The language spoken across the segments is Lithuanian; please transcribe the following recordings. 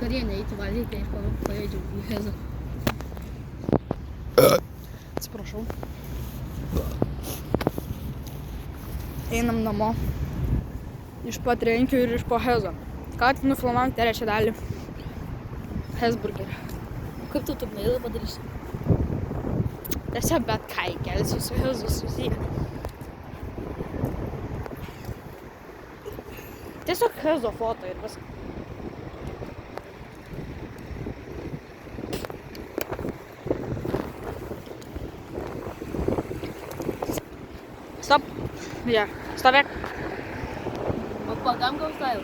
vakarienę eiti valgyti, tai paėdžiau į Hezą. Atsiprašau. Einam namo. Iš Patrenkių ir iš po Hezo. Ką tik nufilmavom trečią dalį Hezburgerį. Kaip tu mailą padarysi? Tiesiog bet ką įkelsiu su Hezu susiję. Tiesiog Hezo foto ir viskas. Stop. Ja, stovėk. O pagam gal style?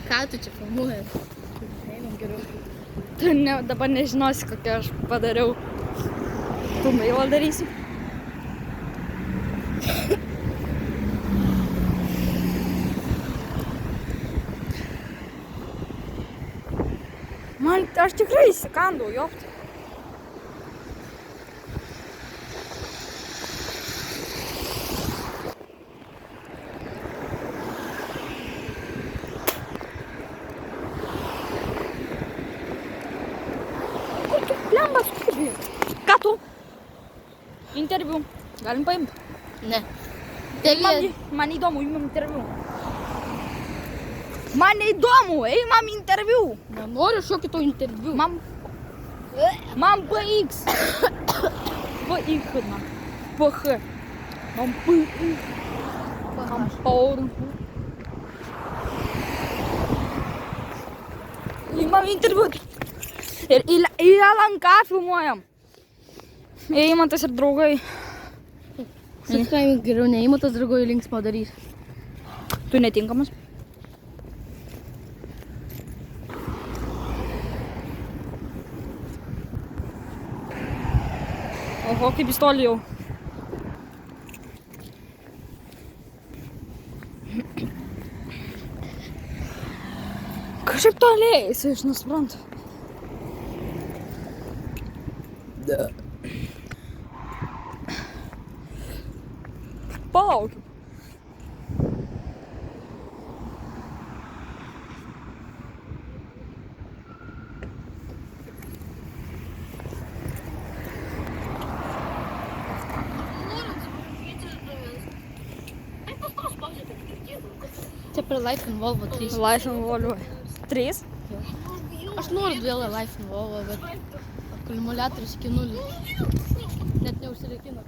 Ką tu čia filmuoji? Einam geriau. Tu dabar nežinosi, kokią aš padariau. Tu mailą darysi. Man, aš tikrai įsikandau, jopti. Kur tu plemba skubi? Ką tu? Interviu. Galim paimti? Ne. Man įdomu, imam interviu. Man neįdomu, imam interviu. Nenoriu šio kito interviu. Man PX. PX, man. PH. Man PX. Man POR. Imam interviu. Ir į LNK filmuojam. Eimantas ir draugai. Sakai, geriau neįmatas draugai links padarys. Tu netinkamas? Oho, kaip jis toli jau. Kažkaip toliai, jis aš nesuprantu. Palaukiu. Čia prie Life in Volvo 3. Life in Volvo 3. Aš noriu vėl Life in Volvo, bet akumuliatorius iki 0. Net neužsirakino.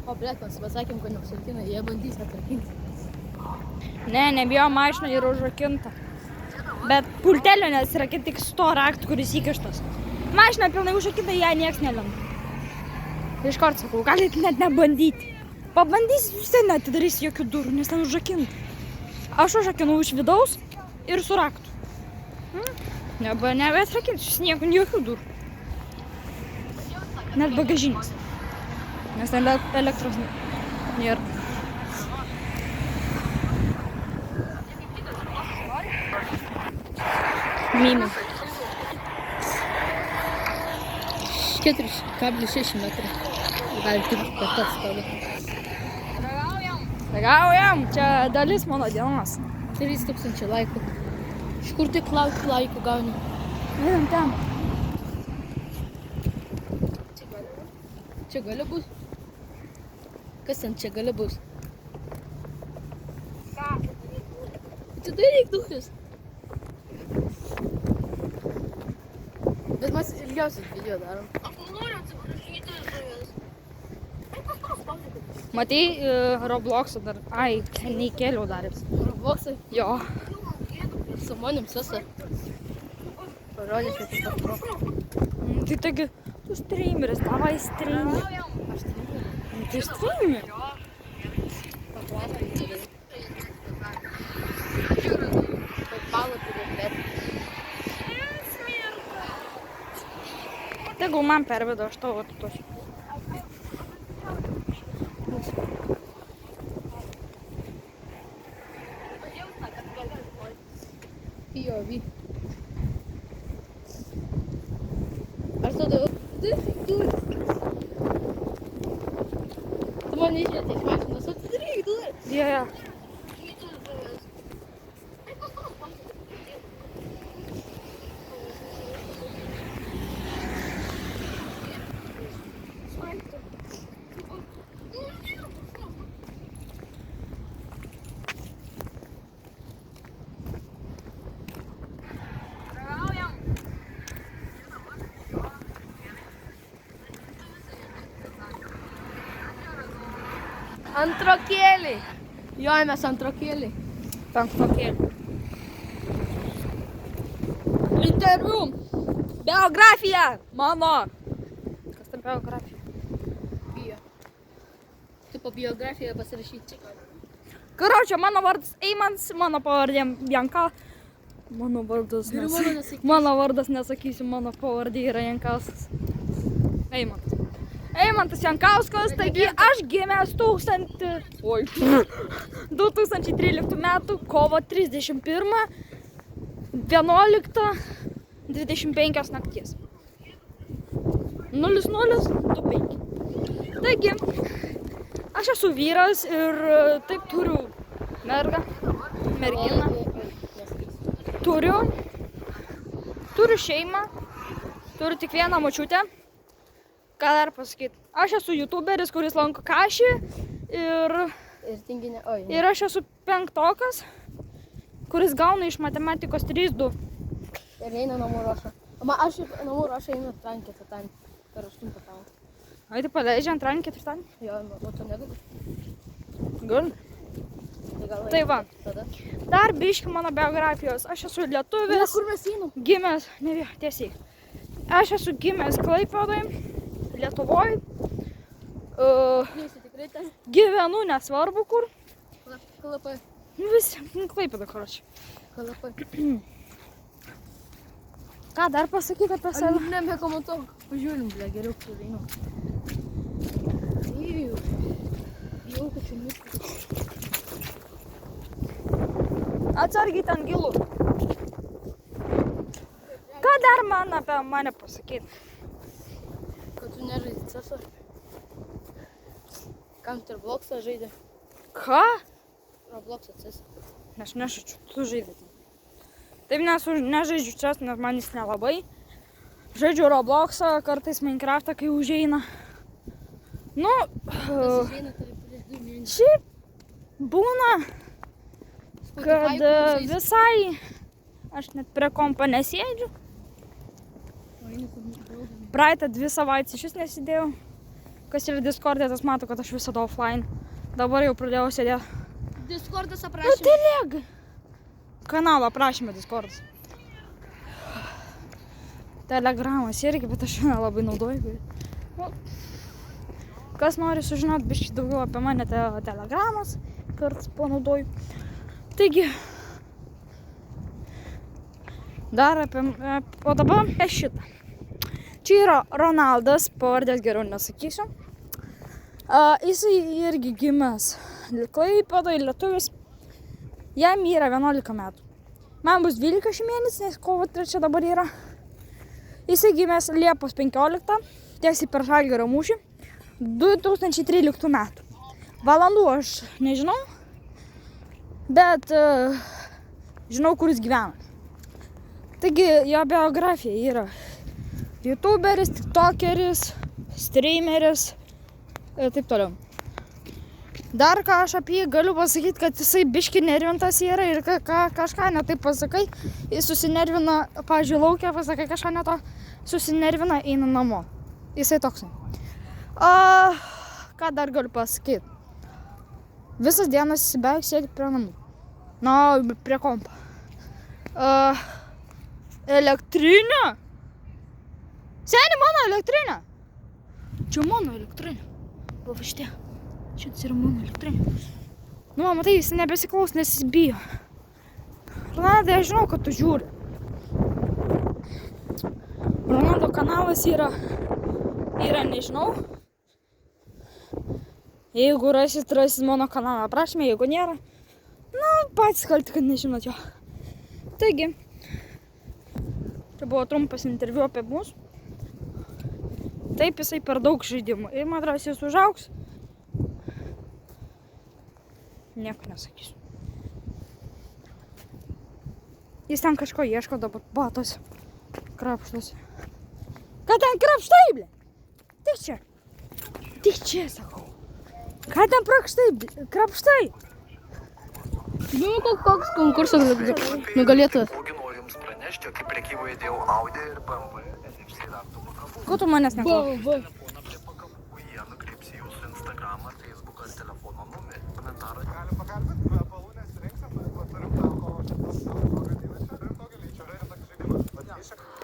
O blėt, mes pasakėm, kad neužsirakino, jie bandys atrakinti. Ne, nebijo, mašina yra užrakinta. Bet pultelio nesirakinti tik su to raktu, kuris įkištas. Mašina pilnai užrakinta, ją nieks nelenda. Iškart sakau, galit net nebandyti. Pabandysi, vis ten neatidarys jokių durų, nes ten užrakinta. Aš užrakinau iš vidaus ir su raktu. Nebeatrakinti, šis nieko, jokių durų. Net bagažinės. Nes ten elektros nėra. Mimi. 4,6 metrai. Gali tik per tas stovi. Ragaujam, čia dalis mano dienos. 3000 laikų. Iš kur tik laikų gauni? Einam ten. Čia gali bus? Kas ten čia gali bus? Atidaryk duris. Bet mes ilgiausias video darom. Aš noriu atsiprašyti duris. Matei Robloxą dar. Ai, neįkėliau dar. Robloxai? Jo. Su manim sasa. Parodė, kad tai pro. Tai taigi, tu streameris, davai streamer. Aš streamer. Tai streamer. Paklausai turi. Bet balą turi, bet. Tegul man pervedu, aš tavo atiduosiu. Jovi. Aš tada... Tu mane išėtė iš mašinos, atidaryk duris. Jo. Antrokėliai. Jo, mes antrokėliai. Penktokėlį. Interviu. Biografija. Mano. Kas ta biografija? Bio. Tipo biografiją pasirašyti. Karočią, mano vardas Eimans, mano pavardė Janka. Mano vardas Geriau mano nesakysiu. Mano vardas nesakysiu, mano pavardė yra Jankauskas. Eimantas. Eimantas Jankauskas, taigi aš gimęs 2013 metų kovo 31, 11:25 nakties. 0025. Taigi, aš esu vyras ir taip turiu merginą. Turiu šeimą, turiu tik vieną močiutę. Ką dar pasakyti? Aš esu youtuberis, kuris lanko Kašį Ir tinginė, oi. ir aš esu penktokas, kuris gauna iš matematikos 3-2. Ir eina namų ruošą. Aš namų ruošą einu ketvirtadienį. Per 8 valandą. Ai, tai paleidžia antradienį, ketvirtadienį? Jo, o tu negali. Gali. Tai va. Tada. Dar biški mano biografijos. Aš esu lietuvis, Kur mes einam? gimęs, ne vėl, tiesiai. Aš esu gimęs Klaipėdoje, Lietuvoje. Neisi tikrai ten. Gyvenu nesvarbu kur. Kalapai. Visi, Klaipėda, karočiui. Kalapai. Ką dar pasakyti apie save? Nebekomentuok. Pažiūrim, ble, geriau kur einam. Jau, kad čia miškas. Atsargiai ten gilu. Ką dar man apie mane pasakyti? Kad tu nežaidži CS:GO. Counterblocksą žaidė. Ką? Robloxą CS:GO. Aš nežaidžiu, tu žaidži. Taip nežaidžiu čia, nes man jis nelabai. Žaidžiu Robloxą, kartais Minecraftą, kai užeina. Nu, Pasižeina tai prieš 2 mėnesius. šiaip būna, kad Spotify visai aš net prie kompo nesėdžiu. Praeitą 2 savaitės iš vis nesidėjau. Kas yra Discord'e, tas mato, kad aš visada offline. Dabar jau pradėjau sėdėti. Discordas Nu, aprašė. tylėk. Kanalo aprašyme Discordas. Telegramas irgi, bet aš jo nelabai naudoju. Nu, kas nori sužinoti biškį daugiau apie mane, telegramas kartais panaudoju. Taigi, dar apie... O dabar apie šitą. Čia yra Ronaldas, pavardės geriau nesakysiu. Jisai irgi gimęs Klaipėdoje, lietuvis. Jam yra 11 metų. Man bus 12 šį mėnesį, nes kovo 3 dabar yra. Jisai gimęs Liepos 15, tiesiai per Žalgirio mūšį, 2013 metų. Valandų aš nežinau, bet žinau, kur jis gyvena. Taigi, jo biografija yra youtuberis, tiktokeris, streameris ir taip toliau. Dar ką aš apie jį galiu pasakyti, kad jisai biški nervintas yra ir kažką ne taip pasakai, jis susinervina, pavyzdžiui, laukia, pasakai kažką ne to, susinervina, eina namo. Jisai toks. Ką dar galiu pasakyti? Visas dienas jis beveik sėdi prie namų. Na, prie kompo. Elektrinė? Seni, mano elektrinė? Čia mano elektrinė. Va šitie. Šitas yra mano elektrinė. Nu, matai, jis nebesiklaus, nes jis bijo. Ronaldai, aš žinau, kad tu žiūri. Ronaldo kanalas yra, nežinau. Jeigu rasit mano kanalą aprašyme, jeigu nėra, nu, patys kalti, kad nežinot jo. Taigi, čia buvo trumpas interviu apie mus. Taip, jisai per daug žaidimų. Ir man atrodo, jis užaugs. Nieko nesakysiu. Jis ten kažko ieško dabar, batos. Krapštosi. Ką ten krapštai, ble? Tik čia. Tik čia, sakau. Ką ten krapštai? Žinoma, koks konkursas nugalėtojas. Noriu jums pranešti, kaip prekyboje dėl Audi ir BMW NFC raktų pakabų. Ko tu manęs neklausai? Telefoną prie pakabų, jie nukreips į jūsų Instagramą, Facebooką ar telefono numerį. Komentarą gali pakalbinti, kvepalų nesirinksim, bet turim tą pagaminančią ir tokį lyčių žaidimą.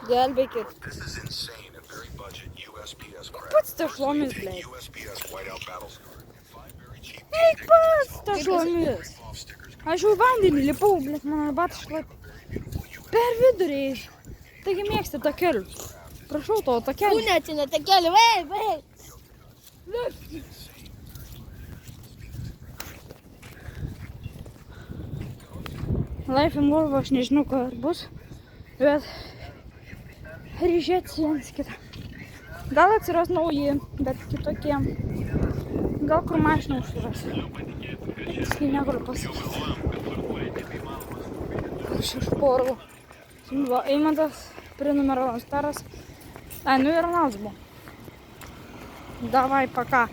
Gelbėkit. This is insane and very budget USPS crap. Pats tešlomis, ble. USPS whiteout battle scar. 5 very cheap. Eik pats tešlomis. Aš jau į vandenį lipau, ble, mano batas šlapi. Per vidurį. Taigi mėgsti takelius. Prašau to takelį. Tu neatina takelį, vai. Life in Volvo aš nežinau, ką bus, bet ryžėtis vienas kitą. Gal atsiras nauji, bet kitokie. Gal kur mašiną užsiras. Tiksliai negaliu pasakyti. Aš iš porų. Va, Eimantas prenumeravau Staras. Ai, nu ir Ronaldas buvo. Davai, paka.